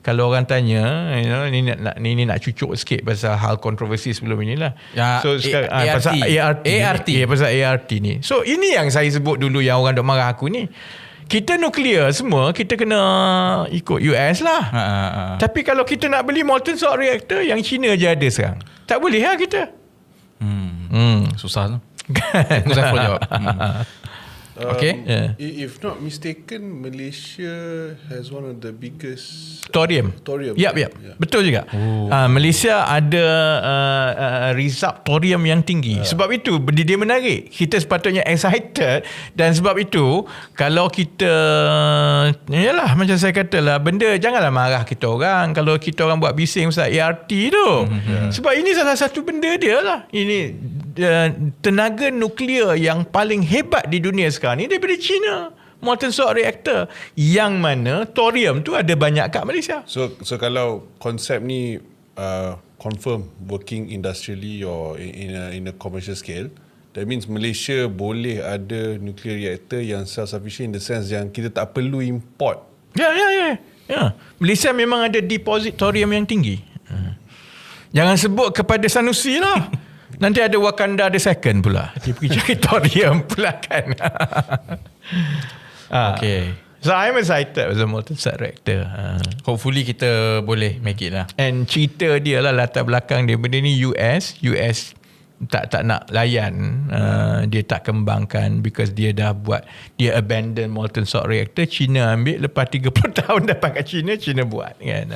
kalau orang tanya, ni nak cucuk sikit pasal hal kontroversi sebelum inilah. So sekarang pasal ART. Pasal ART ni. So ini yang saya sebut dulu yang orang dok marah aku ni. Kita nuklear semua, kita kena ikut US lah. Tapi kalau kita nak beli molten salt reactor, yang China je ada sekarang. Tak boleh lah kita. Susah tu. Kan? Saya jawab. Okay. If not mistaken, Malaysia has one of the biggest thorium. Yap. Betul juga. Malaysia ada result thorium yang tinggi. Sebab itu dia menarik. Kita sepatutnya excited, dan sebab itu kalau kita, yalah macam saya katalah, benda janganlah marah kita orang kalau kita orang buat bising pasal ART tu. Sebab ini salah satu benda dia lah. Ini tenaga nuklear yang paling hebat di dunia sekarang ni daripada China, molten salt reactor, yang mana thorium tu ada banyak kat Malaysia. So kalau konsep ni confirm working industrially or in a commercial scale, that means Malaysia boleh ada nuclear reactor yang self-sufficient in the sense yang kita tak perlu import. Ya. Malaysia memang ada deposit thorium yang tinggi. Jangan sebut kepada Sanusi lah. Nanti ada Wakanda the second pula. Dia pergi cari thorium pula kan. Okay. So I'm excited with the molten salt reactor. Hopefully kita boleh make it lah. And cerita dia lah, latar belakang dia, benda ni US tak nak layan. Dia tak kembangkan because dia dah buat, dia abandon molten salt reactor. China ambil, lepas 30 tahun datang kat China buat kan.